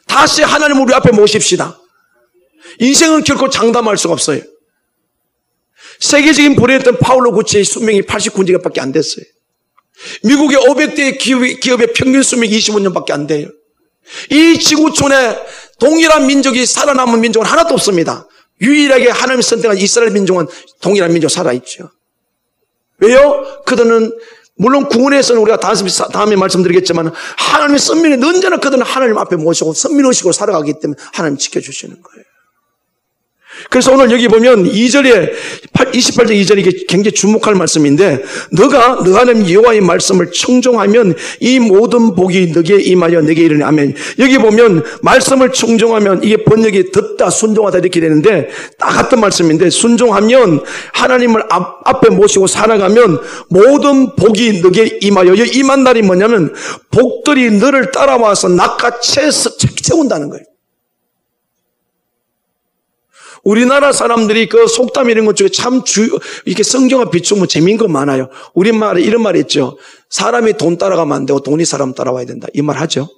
다시 하나님을 우리 앞에 모십시다. 인생은 결코 장담할 수가 없어요. 세계적인 불행했던 파울로 구치의 수명이 89년밖에 안 됐어요. 미국의 500대 기업의 평균 수명이 25년밖에 안 돼요. 이 지구촌에 동일한 민족이 살아남은 민족은 하나도 없습니다. 유일하게 하나님이 선택한 이스라엘 민족은 동일한 민족 살아있죠. 왜요? 그들은 물론 구원에서는 우리가 다음에 말씀드리겠지만 하나님의 선민은 언제나 그들은 하나님 앞에 모시고 선민의식으로 살아가기 때문에 하나님 지켜주시는 거예요. 그래서 오늘 여기 보면 2절에 28절 2절이 이게 굉장히 주목할 말씀인데 너가 너 하나님 여호와의 말씀을 청종하면 이 모든 복이 너에게 임하여 너에게 이르니 아멘. 여기 보면 말씀을 청종하면 이게 번역이 듣다 순종하다 이렇게 되는데 딱 같은 말씀인데 순종하면 하나님을 앞에 모시고 살아가면 모든 복이 너에게 임하여 여기 임한 날이 뭐냐면 복들이 너를 따라와서 낚아채운다는 거예요. 우리나라 사람들이 그 속담 이런 것 중에 참 이렇게 성경과 비추면 재미있는 거 많아요. 우리말에 이런 말이 있죠. 사람이 돈 따라가면 안 되고 돈이 사람 따라와야 된다. 이 말 하죠.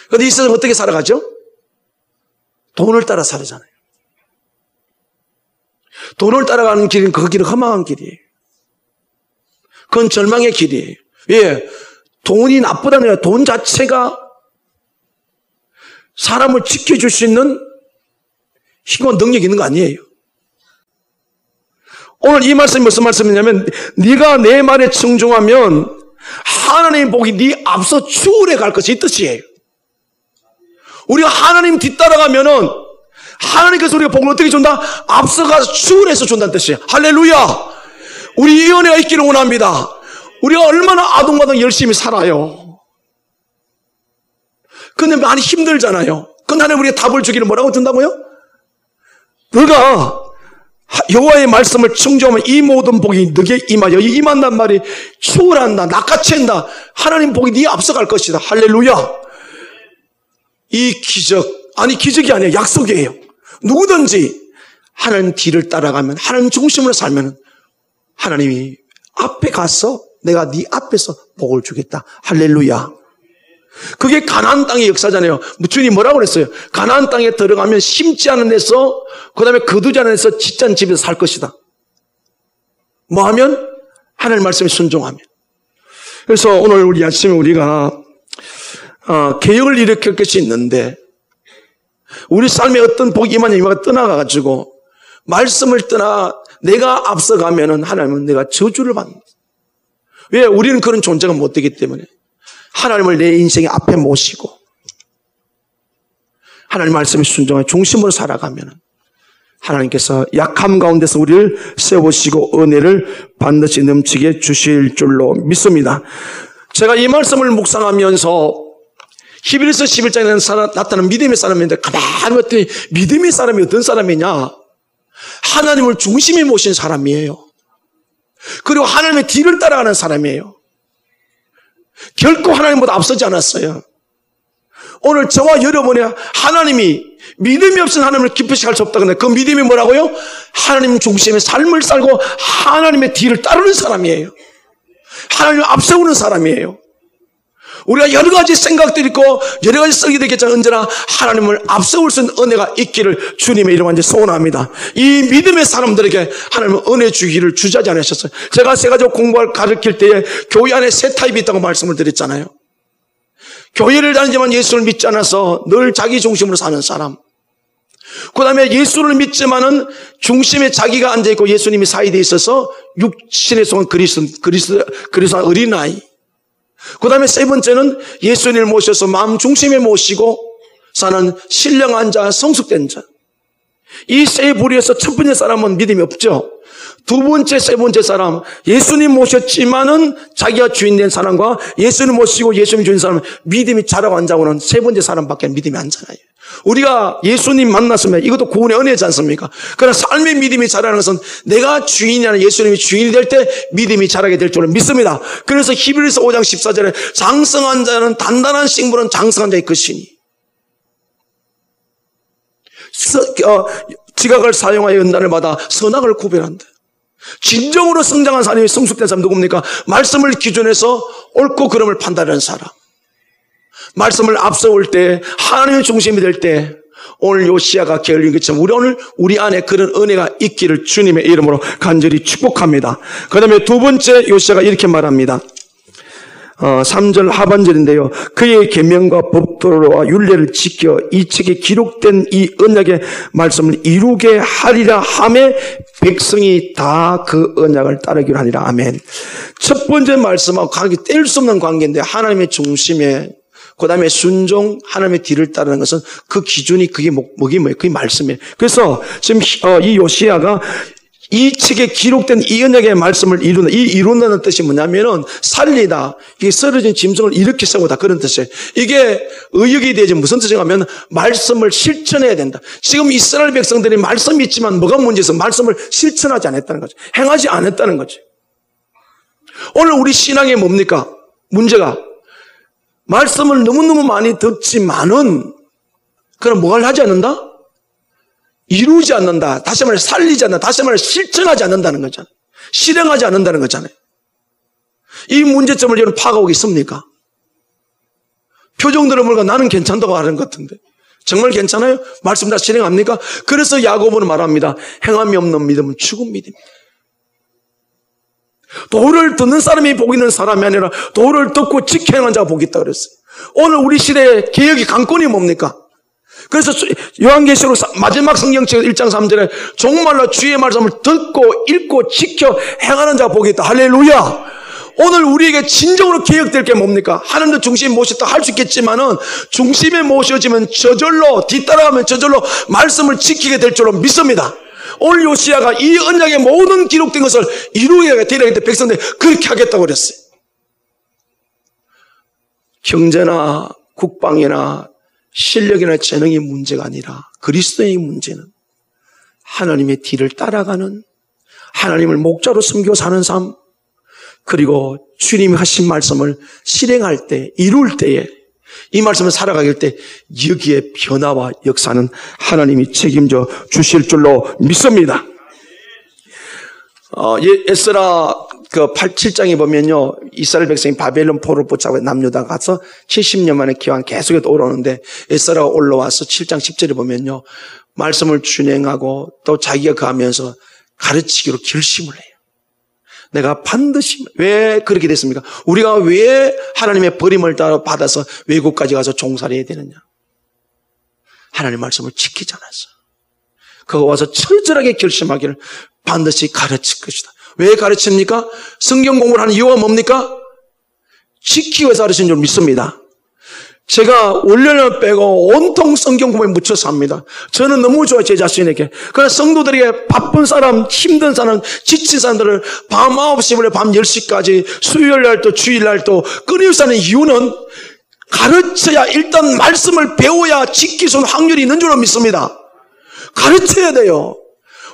그런데 이 세상 어떻게 살아가죠? 돈을 따라 살아잖아요. 돈을 따라가는 길은 그 길은 험한 길이에요. 그건 절망의 길이에요. 왜? 돈이 나쁘다는 게 아니라 돈 자체가 사람을 지켜줄 수 있는 힘과 능력이 있는 거 아니에요. 오늘 이 말씀이 무슨 말씀이냐면 네가 내 말에 청종하면 하나님의 복이 네 앞서 추월해 갈 것이 이 뜻이에요. 우리가 하나님 뒤따라가면은 하나님께서 우리가 복을 어떻게 준다? 앞서가서 추월해서 준다는 뜻이에요. 할렐루야. 우리 이 은혜가 있기를 원합니다. 우리가 얼마나 아둥바둥 열심히 살아요. 근데 많이 힘들잖아요. 근데 하나님 우리가 답을 주기를 뭐라고 준다고요? 너가 여호와의 말씀을 청종하면 이 모든 복이 너에게 임하여 임한단 말이 추월한다, 낚아챈다. 하나님 복이 네 앞서갈 것이다. 할렐루야. 이 기적, 아니 기적이 아니에요. 약속이에요. 누구든지 하나님 뒤를 따라가면 하나님 중심으로 살면 하나님이 앞에 가서 내가 네 앞에서 복을 주겠다. 할렐루야. 그게 가나안 땅의 역사잖아요. 주님이 뭐라고 그랬어요? 가나안 땅에 들어가면 심지 않은 데서 그 다음에 거두지 않은 데서 짓지 않은 집에서 살 것이다. 뭐 하면? 하나님 말씀에 순종하면. 그래서 오늘 우리 아침에 우리가 개혁을 일으킬 것이 있는데 우리 삶에 어떤 복이 임하냐 이마가 떠나가가지고 말씀을 떠나 내가 앞서가면은 하나님은 내가 저주를 받는다. 왜? 우리는 그런 존재가 못 되기 때문에 하나님을 내 인생의 앞에 모시고 하나님 말씀에 순종하여 중심으로 살아가면 하나님께서 약함 가운데서 우리를 세우시고 은혜를 반드시 넘치게 주실 줄로 믿습니다. 제가 이 말씀을 묵상하면서 히브리서 11장에 나타나는 믿음의 사람인데 가만히 봤더니 믿음의 사람이 어떤 사람이냐? 하나님을 중심에 모신 사람이에요. 그리고 하나님의 뒤를 따라가는 사람이에요. 결코 하나님보다 앞서지 않았어요. 오늘 저와 여러분의 하나님이 믿음이 없으면 하나님을 기쁘시게 할 수 없다. 근데 그 믿음이 뭐라고요? 하나님 중심의 삶을 살고 하나님의 뒤를 따르는 사람이에요. 하나님을 앞세우는 사람이에요. 우리가 여러 가지 생각들이 있고 여러 가지 썩이 되겠지만 언제나 하나님을 앞세울 수 있는 은혜가 있기를 주님의 이름으로 소원합니다. 이 믿음의 사람들에게 하나님은 은혜 주기를 주저하지 않으셨어요. 제가 세가지고 공부를 가르칠 때에 교회 안에 세 타입이 있다고 말씀을 드렸잖아요. 교회를 다니지만 예수를 믿지 않아서 늘 자기 중심으로 사는 사람. 그 다음에 예수를 믿지만은 중심에 자기가 앉아있고 예수님이 사이에 있어서 육신에 속한 그리스도 어린아이. 그 다음에 세 번째는 예수님을 모셔서 마음 중심에 모시고 사는 신령한 자, 성숙된 자. 이 세 부류에서 첫 번째 사람은 믿음이 없죠. 두 번째, 세 번째 사람, 예수님 모셨지만은 자기가 주인 된 사람과 예수님 모시고 예수님 주인 사람은 믿음이 자라고 안 자고는 세 번째 사람밖에 믿음이 안 자라요. 우리가 예수님 만났으면 이것도 구원의 은혜지 않습니까? 그러나 삶의 믿음이 자라는 것은 내가 주인이 아니라 예수님이 주인이 될 때 믿음이 자라게 될 줄을 믿습니다. 그래서 히브리서 5장 14절에 장성한 자는 단단한 식물은 장성한 자의 것이니 지각을 사용하여 연단을 받아 선악을 구별한다. 진정으로 성장한 사람이 성숙된 사람 누굽니까? 말씀을 기준해서 옳고 그름을 판단하는 사람. 말씀을 앞서올 때 하나님의 중심이 될 때 오늘 요시야가 게을린 것처럼 오늘 우리 안에 그런 은혜가 있기를 주님의 이름으로 간절히 축복합니다. 그 다음에 두 번째 요시야가 이렇게 말합니다. 3절 하반절인데요. 그의 계명과 법도와 율례를 지켜 이 책에 기록된 이 언약의 말씀을 이루게 하리라 하매 백성이 다 그 언약을 따르기로 하리라. 아멘. 첫 번째 말씀하고 관계 뗄 수 없는 관계인데 하나님의 중심에 그 다음에 순종, 하나님의 뒤를 따르는 것은 그 기준이 그게 뭐예요? 그게 말씀이에요. 그래서 지금 이 요시야가 이 책에 기록된 이 언약의 말씀을 이룬다. 이 이룬다는 뜻이 뭐냐면은 살리다. 이게 쓰러진 짐승을 일으켜 세우다. 그런 뜻이에요. 이게 의역이 되지 무슨 뜻인가 하면 말씀을 실천해야 된다. 지금 이스라엘 백성들이 말씀이 있지만 뭐가 문제에서 말씀을 실천하지 않았다는 거죠. 행하지 않았다는 거죠. 오늘 우리 신앙에 뭡니까? 문제가 말씀을 너무너무 많이 듣지만은 그럼 뭘 하지 않는다? 이루지 않는다. 다시 말해 살리지 않는다. 다시 말해 실천하지 않는다는 거잖아요. 실행하지 않는다는 거잖아요. 이 문제점을 여러분 파악하겠습니까? 표정들을 보니까 나는 괜찮다고 하는 것 같은데 정말 괜찮아요? 말씀 다 실행합니까? 그래서 야고보는 말합니다. 행함이 없는 믿음은 죽은 믿음입니다. 도를 듣는 사람이 복 있는 사람이 아니라 도를 듣고 지켜 행하는 자가 복이 있다 그랬어요. 오늘 우리 시대의 개혁의 관건이 뭡니까? 그래서 요한계시록 마지막 성경책 1장 3절에 정말로 주의 말씀을 듣고 읽고 지켜 행하는 자가 복이 있다. 할렐루야. 오늘 우리에게 진정으로 개혁될 게 뭡니까? 하나님도 중심에 모셨다 할 수 있겠지만은 중심에 모셔지면 저절로 뒤따라가면 저절로 말씀을 지키게 될 줄로 믿습니다. 오늘 요시야가 이 언약의 모든 기록된 것을 이루게 되려고 백성들이 그렇게 하겠다고 그랬어요. 경제나 국방이나 실력이나 재능이 문제가 아니라 그리스도의 문제는 하나님의 뒤를 따라가는 하나님을 목자로 섬기고 사는 삶 그리고 주님이 하신 말씀을 실행할 때 이룰 때에 이 말씀을 살아가길 때 여기에 변화와 역사는 하나님이 책임져 주실 줄로 믿습니다. 에스라 7장에 보면요, 이스라엘 백성이 바벨론 포로 붙잡고 남유다 가서 70년 만에 기왕 계속해서 올라오는데 에스라가 올라와서 7장 10절에 보면요, 말씀을 준행하고 또 자기가 가면서 가르치기로 결심을 해요. 내가 반드시 왜 그렇게 됐습니까? 우리가 왜 하나님의 버림을 받아서 외국까지 가서 종살이 해야 되느냐? 하나님의 말씀을 지키지 않았어. 그거 와서 철저하게 결심하기를 반드시 가르칠 것이다. 왜 가르칩니까? 성경 공부를 하는 이유가 뭡니까? 지키기 위해서 가르치는 줄 믿습니다. 제가 원래는 빼고 온통 성경 공부에 묻혀서 합니다. 저는 너무 좋아요, 제 자신에게. 그러나 성도들에게 바쁜 사람, 힘든 사람, 지친 사람들을 밤 9시부터 밤 10시까지 수요일날도 주일날도 끊임없이 하는 이유는 가르쳐야 일단 말씀을 배워야 지킬 수 있는 확률이 있는 줄로 믿습니다. 가르쳐야 돼요.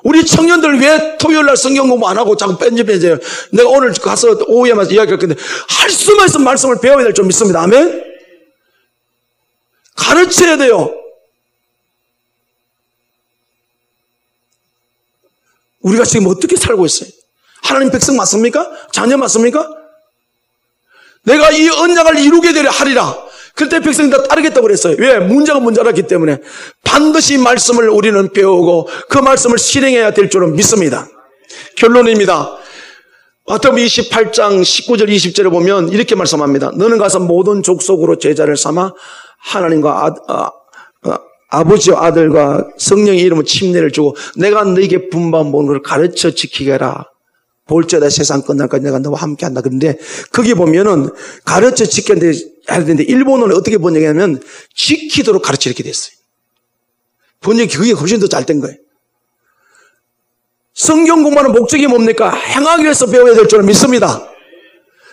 우리 청년들 왜 토요일날 성경 공부 안 하고 자꾸 뺀집해져요? 내가 오늘 가서 오후에만 이야기할 건데 할 수만 있으면 말씀을 배워야 될 줄 믿습니다. 아멘? 가르쳐야 돼요. 우리가 지금 어떻게 살고 있어요? 하나님 백성 맞습니까? 자녀 맞습니까? 내가 이 언약을 이루게 되려 하리라. 그때 백성이 다 따르겠다고 그랬어요. 왜? 문제가 문제라기 때문에 반드시 말씀을 우리는 배우고 그 말씀을 실행해야 될 줄은 믿습니다. 결론입니다. 마태복음 28장 19절 20절에 보면 이렇게 말씀합니다. 너는 가서 모든 족속으로 제자를 삼아 하나님과 아버지와 아들과 성령의 이름으로 침례를 주고 내가 너에게 분반 보는 것을 가르쳐 지키게 해라. 볼지어다 세상 끝날까지 내가 너와 함께한다. 그런데 거기 보면은 가르쳐 지켜야 되는데 일본어는 어떻게 번역하냐면 지키도록 가르쳐 이렇게 됐어요. 번역이 그게 훨씬 더 잘 된 거예요. 성경 공부하는 목적이 뭡니까? 행하기 위해서 배워야 될 줄을 믿습니다.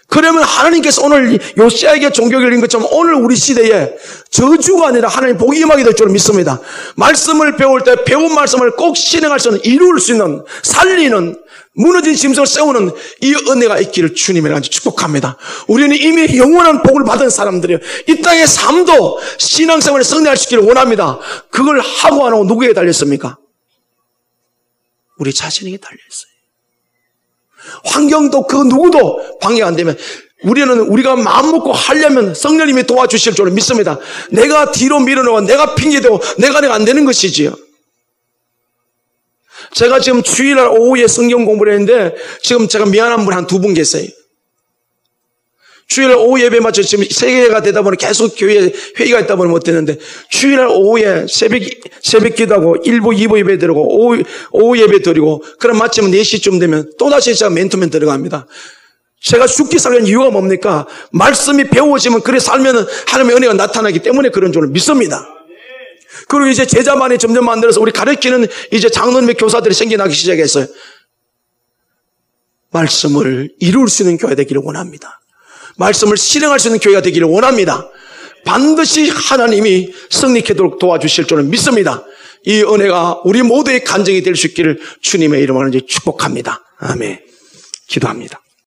그러면 하나님께서 오늘 요시야에게 종교를 읽은 것처럼 오늘 우리 시대에 저주가 아니라 하나님 복이 임하게 될 줄을 믿습니다. 말씀을 배울 때 배운 말씀을 꼭 실행할 수 있는, 이룰 수 있는, 살리는, 무너진 짐승을 세우는 이 은혜가 있기를 주님의 간절히 축복합니다. 우리는 이미 영원한 복을 받은 사람들이에요. 이 땅의 삶도 신앙생활에 성장할 수 있기를 원합니다. 그걸 하고 안 하고 누구에게 달렸습니까? 우리 자신에게 달려있어요. 환경도 그 누구도 방해가 안 되면 우리가 마음 먹고 하려면 성령님이 도와주실 줄을 믿습니다. 내가 뒤로 밀어놓고 내가 핑계대고 내가 안 되는 것이지요. 제가 지금 주일날 오후에 성경 공부를 했는데 지금 제가 미안한 분 한 2분 계세요. 주일날 오후 예배 맞춰 지금 3개가 되다 보니 계속 교회에 회의가 있다 보니 못했는데 주일날 오후에 새벽 기도하고 1부, 2부 예배 드리고 오후 예배 드리고 그럼 마침 4시쯤 되면 또다시 제가 맨투맨 들어갑니다. 제가 죽기 살려는 이유가 뭡니까? 말씀이 배워지면 그래 살면은 하나님의 은혜가 나타나기 때문에 그런 줄을 믿습니다. 그리고 이제 제자만이 점점 만들어서 우리 가르치는 이제 장로님의 교사들이 생겨나기 시작했어요. 말씀을 이룰 수 있는 교회가 되기를 원합니다. 말씀을 실행할 수 있는 교회가 되기를 원합니다. 반드시 하나님이 승리케도록 도와주실 줄을 믿습니다. 이 은혜가 우리 모두의 간증이 될 수 있기를 주님의 이름으로 축복합니다. 아멘. 기도합니다.